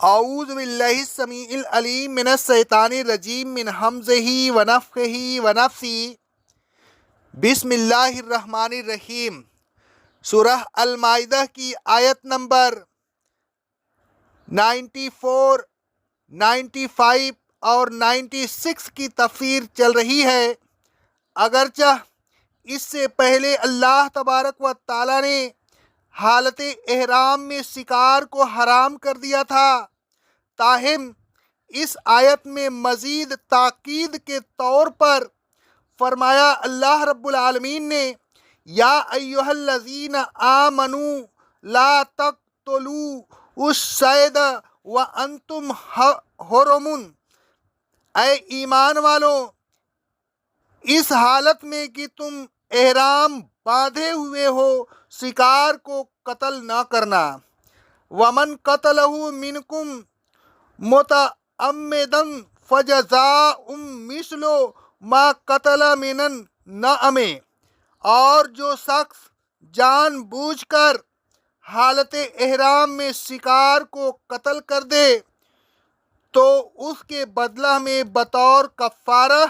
اعوذ باللہ السمیع العلیم من الشیطان الرجیم من حمزہ ونفخہ ونفثہ بسم اللہ الرحمن الرحیم۔ سورہ المائدہ کی آیت نمبر 94، 95 اور 96 کی تفسیر چل رہی ہے۔ اگرچہ اس سے پہلے اللہ تبارک و تعالی نے حالت احرام میں شکار کو حرام کر دیا تھا، تاہم اس آیت میں مزید تاکید کے طور پر فرمایا اللہ رب العالمین نے یا ایھا الذین آمنوا لا تقتلوا الصید وانتم حرم، اے ایمان والو اس حالت میں کہ تم احرام باندھے ہوئے ہو شکار کو قتل نہ کرنا۔ ومن قتلہ منکم متعمدا فجزاء مثل ما قتل من النعم، اور جو شخص جان بوجھ کر حالت احرام میں شکار کو قتل کر دے تو اس کے بدلہ میں بطور کفارہ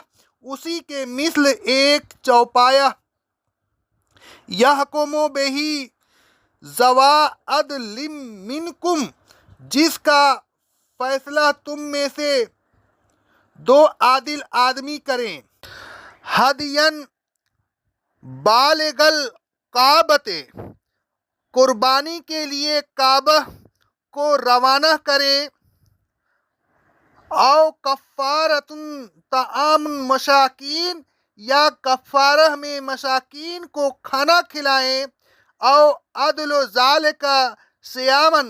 اسی کے مثل ایک چوپایا یحکم بہ ذوی عدل منکم، جس کا فیصلہ تم میں سے دو عادل آدمی کریں، ہدین بالغ الکعبۃ، قربانی کے لیے کعبہ کو روانہ کرے، او کفارۃ طعام مساکین، یا کفارہ میں مساکین کو کھانا کھلائیں، او عدل ذالک صیاما،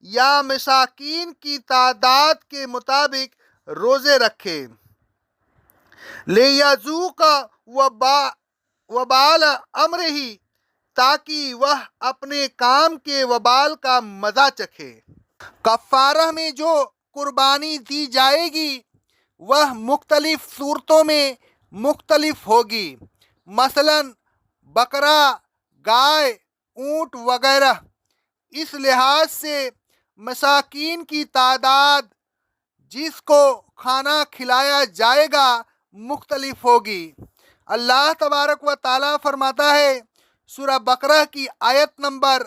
یا مساکین کی تعداد کے مطابق روزے رکھے، لیذوق وبال امرہ، تاکہ وہ اپنے کام کے وبال کا مزہ چکھے۔ کفارہ میں جو قربانی دی جائے گی وہ مختلف صورتوں میں مختلف ہوگی، مثلا بکرا، گائے، اونٹ وغیرہ۔ اس لحاظ سے مساکین کی تعداد جس کو کھانا کھلایا جائے گا مختلف ہوگی۔ اللہ تبارک و تعالیٰ فرماتا ہے سورہ بقرہ کی آیت نمبر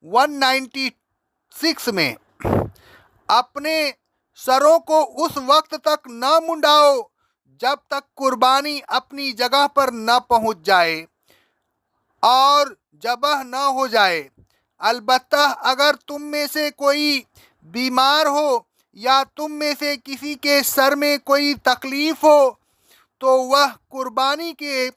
196 میں، اپنے سروں کو اس وقت تک نہ منڈاؤ جب تک قربانی اپنی جگہ پر نہ پہنچ جائے اور ذبح نہ ہو جائے، البتہ اگر تم میں سے کوئی بیمار ہو یا تم میں سے کسی کے سر میں کوئی تکلیف ہو تو وہ قربانی کے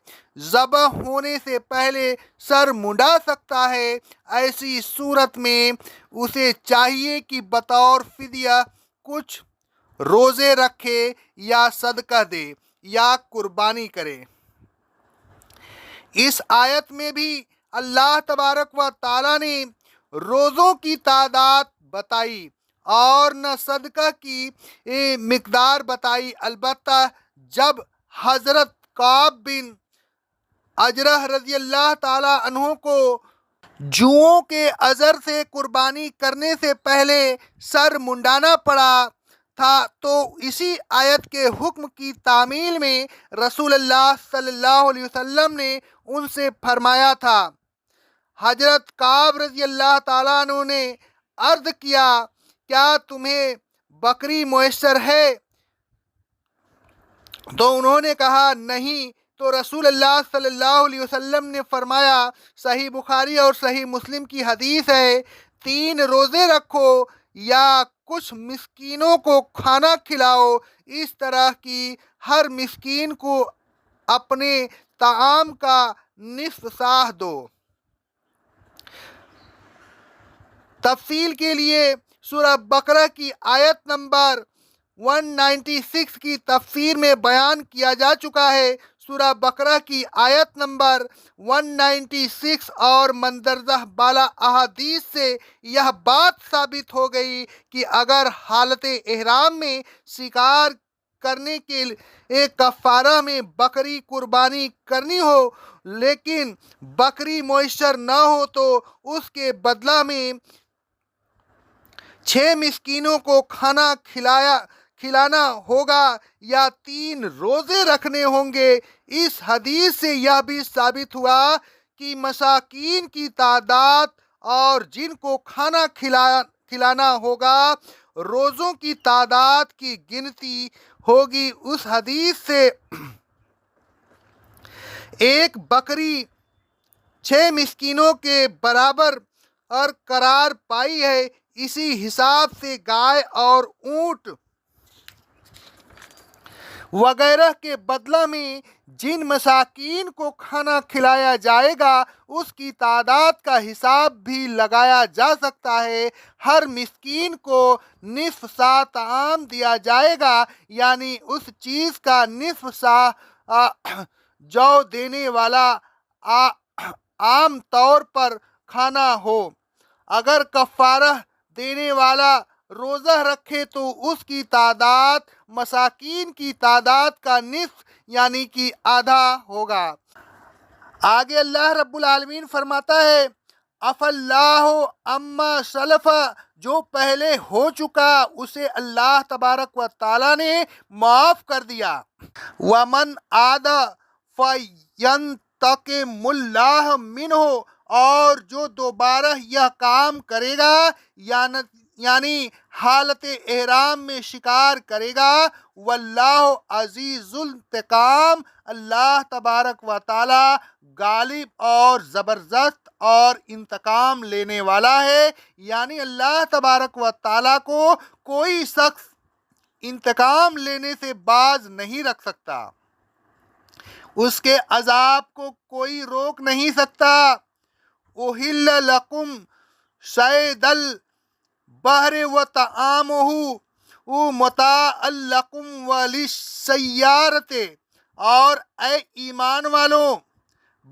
ذبح ہونے سے پہلے سر منڈا سکتا ہے۔ ایسی صورت میں اسے چاہیے کہ بطور فدیہ کچھ روزے رکھے یا صدقہ دے یا قربانی کرے۔ اس آیت میں بھی اللہ تبارک و تعالیٰ نے روزوں کی تعداد بتائی اور نہ صدقہ کی مقدار بتائی، البتہ جب حضرت کعب بن عجرہ رضی اللہ تعالیٰ عنہ کو جوؤں کے عذر سے قربانی کرنے سے پہلے سر منڈانا پڑا تھا تو اسی آیت کے حکم کی تعمیل میں رسول اللہ صلی اللہ علیہ وسلم نے ان سے فرمایا تھا۔ حضرت کعب رضی اللہ تعالیٰ عنہ نے عرض کیا کیا تمہیں بکری میسر ہے؟ تو انہوں نے کہا نہیں، تو رسول اللہ صلی اللہ علیہ وسلم نے فرمایا، صحیح بخاری اور صحیح مسلم کی حدیث ہے، 3 روزے رکھو یا کچھ مسکینوں کو کھانا کھلاؤ، اس طرح کی ہر مسکین کو اپنے طعام کا نصف صاع دو۔ تفصیل کے لیے سورہ بقرہ کی آیت نمبر 196 کی تفسیر میں بیان کیا جا چکا ہے۔ سورہ بقرہ کی آیت نمبر 196 اور مندرجہ بالا احادیث سے یہ بات ثابت ہو گئی کہ اگر حالت احرام میں شکار کرنے کے کفارہ میں بکری قربانی کرنی ہو لیکن بکری میسر نہ ہو تو اس کے بدلہ میں 6 مسکینوں کو کھانا کھلانا ہوگا یا 3 روزے رکھنے ہوں گے۔ اس حدیث سے یہ بھی ثابت ہوا کہ مساکین کی تعداد اور جن کو کھانا کھلانا ہوگا روزوں کی تعداد کی گنتی ہوگی۔ اس حدیث سے ایک بکری 6 مسکینوں کے برابر قرار پائی ہے۔ اسی حساب سے گائے اور اونٹ وغیرہ کے بدلہ میں جن مساکین کو کھانا کھلایا جائے گا اس کی تعداد کا حساب بھی لگایا جا سکتا ہے۔ ہر مسکین کو نصف سا طعام دیا جائے گا، یعنی اس چیز کا نصف سا جو دینے والا عام طور پر کھانا ہو۔ اگر کفارہ دینے والا روزہ رکھے تو اس کی تعداد مساکین کی تعداد کا نصف یعنی کہ آدھا ہوگا۔ آگے اللہ رب العالمین فرماتا ہے اف اللہ اما سلف، جو پہلے ہو چکا اسے اللہ تبارک و تعالی نے معاف کر دیا۔ ومن عاد فینتقم اللہ منہ، اور جو دوبارہ یہ کام کرے گا یعنی حالت احرام میں شکار کرے گا، واللہ عزیز الانتقام، اللہ تبارک و تعالی غالب اور زبردست اور انتقام لینے والا ہے۔ یعنی اللہ تبارک و تعالی کو کوئی شخص انتقام لینے سے باز نہیں رکھ سکتا، اس کے عذاب کو کوئی روک نہیں سکتا۔ احل لکم صید البحر وطعامہ متاعا لکم وللسیارۃ، اور اے ایمان والوں،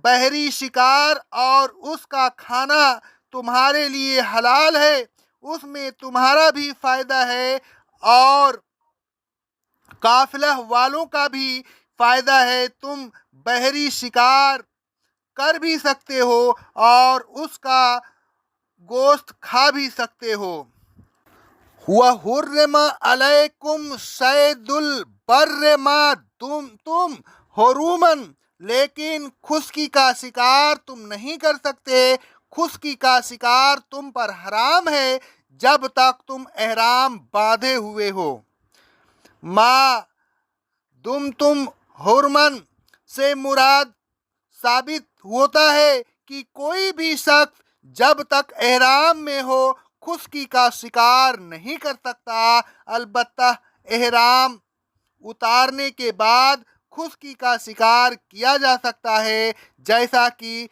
بحری شکار اور اس کا کھانا تمہارے لیے حلال ہے، اس میں تمہارا بھی فائدہ ہے اور قافلہ والوں کا بھی فائدہ ہے۔ تم بحری شکار کر بھی سکتے ہو اور اس کا گوشت کھا بھی سکتے ہو۔ وَحُرِّمَ عَلَيْكُمْ صَيْدُ الْبَرِّ مَا دُمْتُمْ حُرُومًا، لیکن خشکی کا شکار تم نہیں کر سکتے۔ خشکی کا شکار تم پر حرام ہے جب تک تم احرام باندھے ہوئے ہو۔ ما دمتم حرمن سے مراد ثابت ہوتا ہے کہ کوئی بھی شخص جب تک احرام میں ہو خشکی کا شکار نہیں کر سکتا۔ البتہ احرام اتارنے کے بعد خشکی کا شکار کیا جا سکتا ہے، جیسا کہ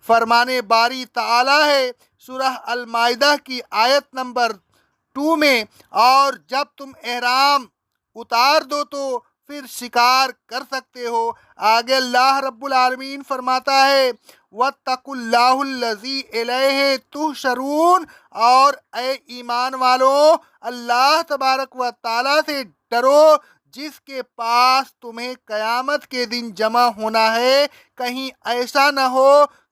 فرمان باری تعالی ہے سورہ المائدہ کی آیت نمبر 2 میں، اور جب تم احرام اتار دو تو پھر شکار کر سکتے ہو۔ آگے اللہ رب العالمین فرماتا ہے وَاتَّقُوا اللَّهَ الَّذِي إِلَيْهِ تُحْشَرُونَ، اور اے ایمان والوں اللہ تبارک و تعالی سے ڈرو جس کے پاس تمہیں قیامت کے دن جمع ہونا ہے۔ کہیں ایسا نہ ہو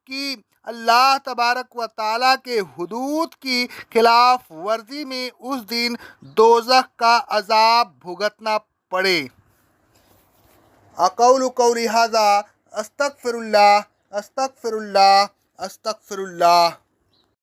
کہ اللہ تبارک و تعالی کے حدود کی خلاف ورزی میں اس دن دوزخ کا عذاب بھگتنا پڑے۔ اقول قولی ھذا استغفر اللہ استغفر اللہ استغفر اللہ۔